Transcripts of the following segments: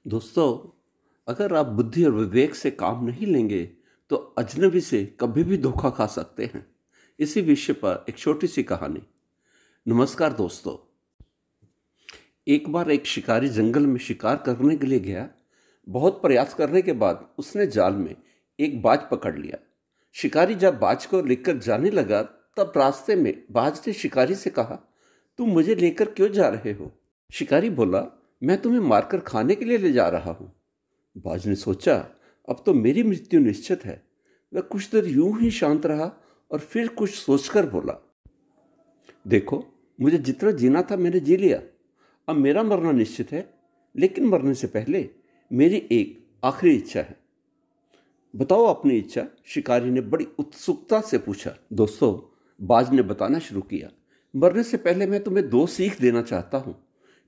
दोस्तों, अगर आप बुद्धि और विवेक से काम नहीं लेंगे तो अजनबी से कभी भी धोखा खा सकते हैं। इसी विषय पर एक छोटी सी कहानी। नमस्कार दोस्तों। एक बार एक शिकारी जंगल में शिकार करने के लिए गया। बहुत प्रयास करने के बाद उसने जाल में एक बाज पकड़ लिया। शिकारी जब बाज को लेकर जाने लगा तब रास्ते में बाज ने शिकारी से कहा, तुम मुझे लेकर क्यों जा रहे हो? शिकारी बोला, मैं तुम्हें मारकर खाने के लिए ले जा रहा हूं। बाज ने सोचा, अब तो मेरी मृत्यु निश्चित है। वह कुछ देर यूं ही शांत रहा और फिर कुछ सोचकर बोला, देखो, मुझे जितना जीना था मैंने जी लिया। अब मेरा मरना निश्चित है, लेकिन मरने से पहले मेरी एक आखिरी इच्छा है। बताओ अपनी इच्छा, शिकारी ने बड़ी उत्सुकता से पूछा। दोस्तों, बाज ने बताना शुरू किया, मरने से पहले मैं तुम्हें 2 सीख देना चाहता हूं।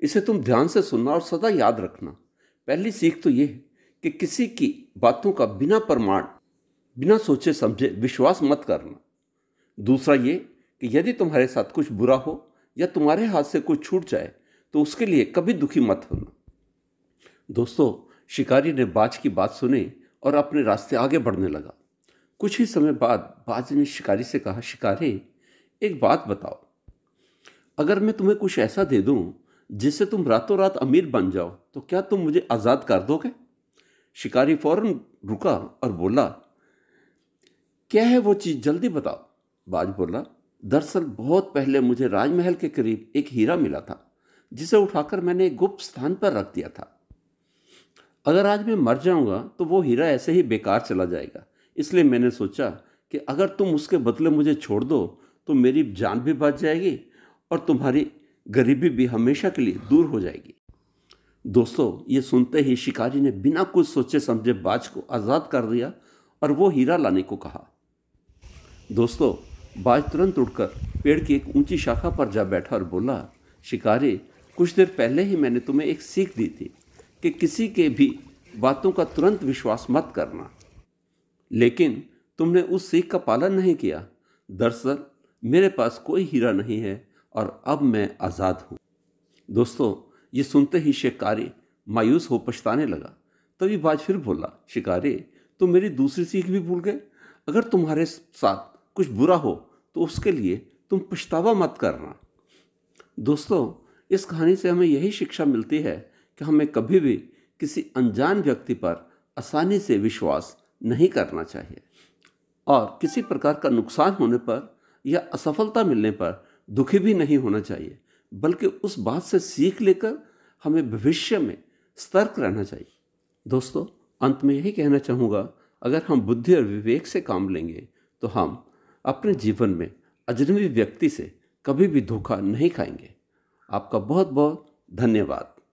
इसे तुम ध्यान से सुनना और सदा याद रखना। पहली सीख तो यह है कि किसी की बातों का बिना प्रमाण, बिना सोचे समझे विश्वास मत करना। दूसरा ये कि यदि तुम्हारे साथ कुछ बुरा हो या तुम्हारे हाथ से कुछ छूट जाए तो उसके लिए कभी दुखी मत होना। दोस्तों, शिकारी ने बाज की बात सुनी और अपने रास्ते आगे बढ़ने लगा। कुछ ही समय बाद बाज ने शिकारी से कहा, शिकारी, एक बात बताओ, अगर मैं तुम्हें कुछ ऐसा दे दूं जिससे तुम रातों रात अमीर बन जाओ तो क्या तुम मुझे आज़ाद कर दोगे? शिकारी फौरन रुका और बोला, क्या है वो चीज़, जल्दी बताओ। बाज बोला, दरअसल बहुत पहले मुझे राजमहल के करीब एक हीरा मिला था जिसे उठाकर मैंने एक गुप्त स्थान पर रख दिया था। अगर आज मैं मर जाऊंगा तो वो हीरा ऐसे ही बेकार चला जाएगा, इसलिए मैंने सोचा कि अगर तुम उसके बदले मुझे छोड़ दो तो मेरी जान भी बच जाएगी और तुम्हारी गरीबी भी हमेशा के लिए दूर हो जाएगी। दोस्तों, ये सुनते ही शिकारी ने बिना कुछ सोचे समझे बाज को आज़ाद कर दिया और वो हीरा लाने को कहा। दोस्तों, बाज तुरंत उड़कर पेड़ की एक ऊंची शाखा पर जा बैठा और बोला, शिकारी, कुछ देर पहले ही मैंने तुम्हें एक सीख दी थी कि किसी के भी बातों का तुरंत विश्वास मत करना, लेकिन तुमने उस सीख का पालन नहीं किया। दरअसल मेरे पास कोई हीरा नहीं है और अब मैं आज़ाद हूँ। दोस्तों, ये सुनते ही शिकारी मायूस हो पछताने लगा। तभी बाज फिर बोला, शिकारी, तुम मेरी दूसरी सीख भी भूल गए। अगर तुम्हारे साथ कुछ बुरा हो तो उसके लिए तुम पछतावा मत करना। दोस्तों, इस कहानी से हमें यही शिक्षा मिलती है कि हमें कभी भी किसी अनजान व्यक्ति पर आसानी से विश्वास नहीं करना चाहिए और किसी प्रकार का नुकसान होने पर या असफलता मिलने पर दुखी भी नहीं होना चाहिए, बल्कि उस बात से सीख लेकर हमें भविष्य में सतर्क रहना चाहिए। दोस्तों, अंत में यही कहना चाहूँगा, अगर हम बुद्धि और विवेक से काम लेंगे तो हम अपने जीवन में अजनबी व्यक्ति से कभी भी धोखा नहीं खाएंगे। आपका बहुत बहुत धन्यवाद।